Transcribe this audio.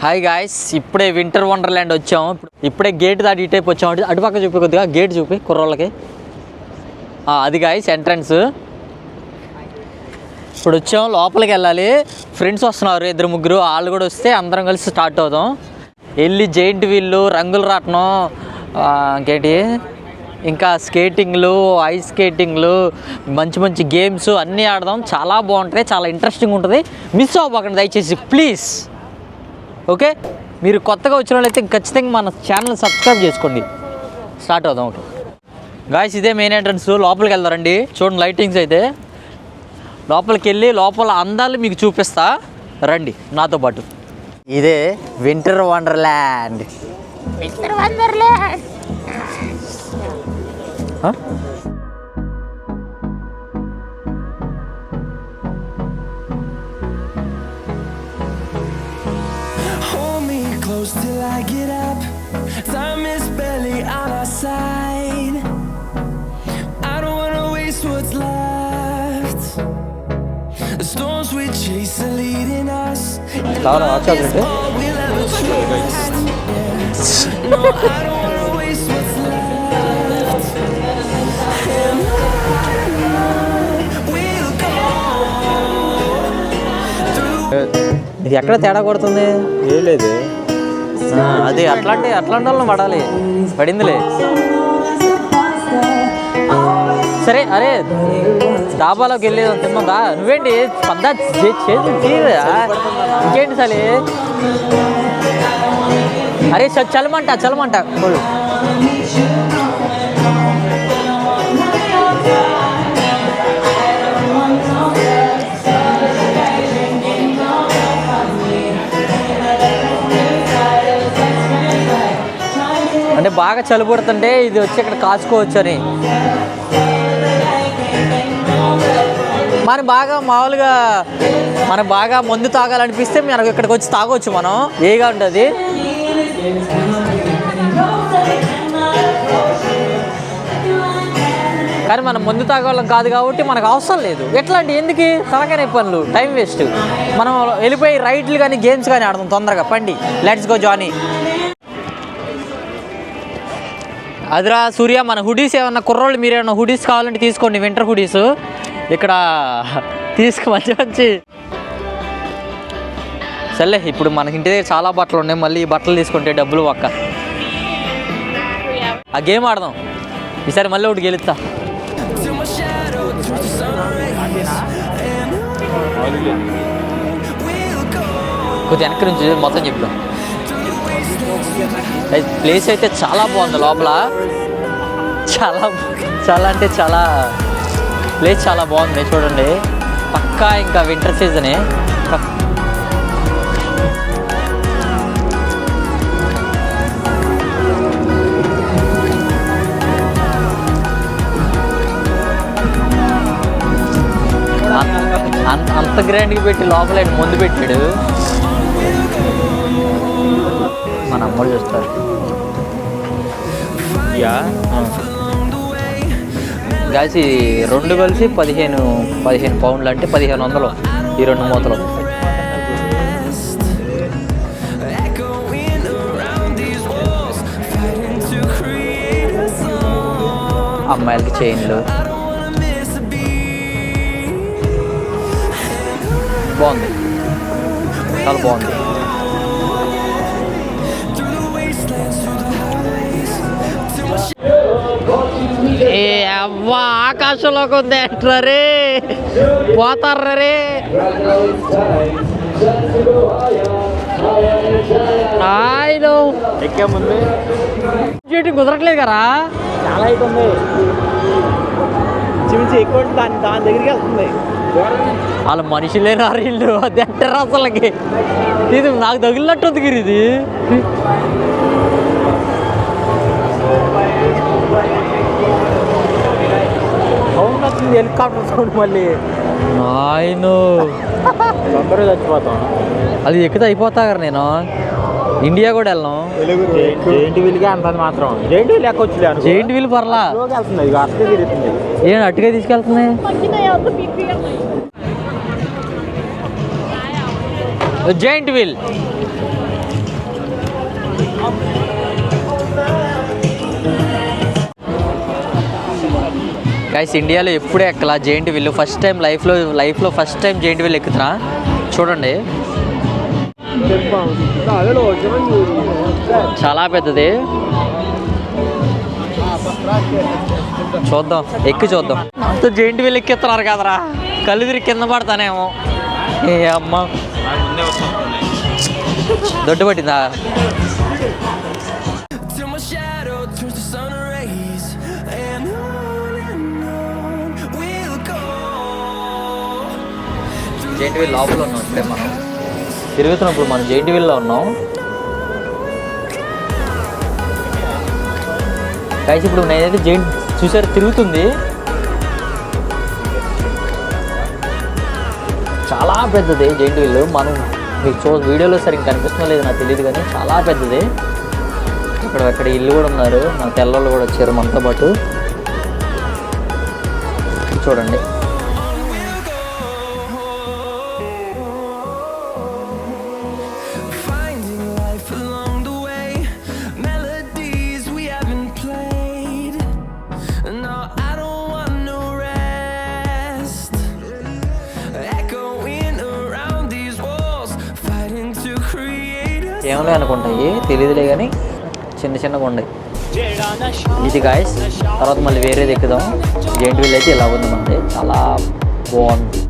Hi guys, ఇప్పుడే winter wonderland వచ్చాము. ఇప్పుడే గేట్ దాటి ఈ టైప్ వచ్చాము. అటుపక్క చూపి కొద్దిగా గేట్ చూపి కుర్రోళ్ళకి. అది గాయ్స్ ఎంట్రన్స్. ఇప్పుడు వచ్చాము, లోపలికి వెళ్ళాలి. ఫ్రెండ్స్ వస్తున్నారు, 2-3 వాళ్ళు కూడా వస్తే అందరం కలిసి స్టార్ట్ అవుదాం. వెళ్ళి జైంట్ వీళ్ళు, రంగులు రాట్నం, ఇంకేంటి ఇంకా స్కేటింగ్లు, ఐస్ స్కేటింగ్లు, మంచి మంచి గేమ్స్ అన్నీ ఆడదాం. చాలా బాగుంటుంది, చాలా ఇంట్రెస్టింగ్ ఉంటుంది. మిస్ అవ్వకండి దయచేసి ప్లీజ్. ఓకే, మీరు కొత్తగా వచ్చిన వాళ్ళైతే ఖచ్చితంగా మన ఛానల్ సబ్స్క్రైబ్ చేసుకోండి. స్టార్ట్ అవుదాం. ఓకే గాయ్స్, ఇదే మెయిన్ ఎంట్రన్స్. లోపలికి వెళ్దారండి. చూడండి లైటింగ్స్ అయితే. లోపలికి వెళ్ళి లోపల అందాలు మీకు చూపిస్తా, రండి నాతో పాటు. ఇదే winter wonderland. Winter wonderland till I get up, time is barely on our side. I don't wanna waste what's left. The storms we chase are leading us. All we'll ever trust. No, I don't wanna waste what's left. And we'll go through. ఇది ఎక్కడ తేడా కొడుతుంది? ఏం లేదు, అది అట్లాంటి వాళ్ళని పడాలి. పడిందిలే. సరే, అరే డాబాలోకి వెళ్ళేది తిన్నదా? నువ్వేంటి పద్దా ఇంకేంటి సరే? అరే చలమంట అంటే బాగా చలి పుడుతుంటే ఇది వచ్చి ఇక్కడ కాచుకోవచ్చు అని. మనం బాగా మామూలుగా మనం బాగా మందు తాగాలనిపిస్తే మనకు ఇక్కడికి వచ్చి తాగవచ్చు. మనం ఏగా ఉంటుంది. కానీ మనం మందు తాగేవాళ్ళం కాదు కాబట్టి మనకు అవసరం లేదు. ఎట్లాంటి ఎందుకు తలకాయ పనులు, టైం వేస్ట్. మనం వెళ్ళిపోయి రైడ్లు కానీ గేమ్స్ కానీ ఆడదాం తొందరగా. పండి, లెట్స్ గో జానీ. అదిరా సూర్య, మన హుడీస్ ఏమన్నా కుర్రోళ్ళు మీరు ఏమన్నా హుడీస్ కావాలంటే తీసుకోండి. వింటర్ హుడీస్ ఇక్కడ మంచి సర్లే. ఇప్పుడు మనకి ఇంటి దగ్గర చాలా బట్టలు ఉన్నాయి, మళ్ళీ ఈ బట్టలు తీసుకుంటే డబ్బులు ఒక్క. ఆ గేమ్ ఆడదాం ఈసారి, మళ్ళీ ఒకటి గెలుస్తా. కొద్దిగా వెనక్కి నుంచి మొత్తం చెప్తాం. ప్లేస్ అయితే చాలా బాగుంది. లోపల చాలా అంటే చాలా ప్లేస్ చాలా బాగుంది. చూడండి, పక్కా ఇంకా వింటర్ సీజనే. అంత గ్రాండ్గా పెట్టి లోపల ముందు పెట్టాడు. మన అమ్మలు చూస్తారు. గాసి 2 కలిసి 15 పౌండ్లు అంటే 1500 ఈ 2 మూతలు. అమ్మాయిలకి చైన్లు బాగుంది, చాలా బాగుంది. ఏ అవ్వా, ఆకాశంలోకి ఉంది ఎట్లా రే, పోతారా రే. ఎక్కే ముందు కుదరట్లేదు కదా, చాలా హైట్ ఉంది. చిమిచి ఎక్కువ దాని దగ్గరికి వెళ్తుంది. వాళ్ళు మనుషులేనా ఇల్లు? అది అంటారు అసలుకి. ఇది నాకు తగిలినట్టు గిరి. ఇది సౌండ్ వచ్చింది, హెలికాప్టర్ సౌండ్. మళ్ళీ ఆయన తొందరగా చచ్చిపోతాం. అది ఎక్కితే అయిపోతా కదా. నేను ఇండియా కూడా వెళ్ళను. జైంట్ వీల్గా అంత మాత్రం. జైంట్ వీల్ ఎక్కొచ్చు. జైంట్ వీల్ పర్లా వెళ్తుంది, ఇక అట్టుగా తిరుగుతుంది. ఏం అట్టుగా తీసుకెళ్తుంది. Giant wheel. గైస్ ఇండియాలో ఎప్పుడే ఎక్కలా జైంట్ వీల్. ఫస్ట్ టైం లైఫ్లో ఫస్ట్ టైం జైంట్ వీల్ ఎక్కుతున్నా. చూడండి చాలా పెద్దది. చూద్దాం, ఎక్కి చూద్దాం. అంత జైంట్ వీల్ ఎక్కిస్తున్నారు కదరా, కళ్ళు తిరిగి కింద పడతానేమో. ఏ అమ్మ దొడ్డు పట్టిందా? Till my shadow turns to sun rays, and on we'll go. Giant wheel లోపల ఉన్నాం. ఇప్పుడే మనం తిరుగుతున్నప్పుడు మనం జైంట్ వీల్లో ఉన్నాం. గైస్ ఇప్పుడు నేనైతే జైంట్ చూసారు తిరుగుతుంది. చాలా పెద్దది జైంట్ వీల్. మనం మీకు వీడియోలో సరిగ్గా కనిపిస్తుందో లేదు నాకు తెలియదు, కానీ చాలా పెద్దది. అక్కడ ఇల్లు కూడా ఉన్నారు, మన తెల్లోళ్ళు కూడా వచ్చారు మనతో పాటు. చూడండి Finding life along the way, melodies we haven't played. No, I don't want no rest. Echoing around these walls, fighting to create a ఏమలే అనుకుంటాయి తెలియదులే, కానీ చిన్నగా ఉన్నాయి. ఇది గాయస్ తర్వాత మళ్ళీ వేరేది ఎక్కుదాం. జైంట్ వీల్ అయితే ఇలా ఉంది మనది, చాలా బాగుంది.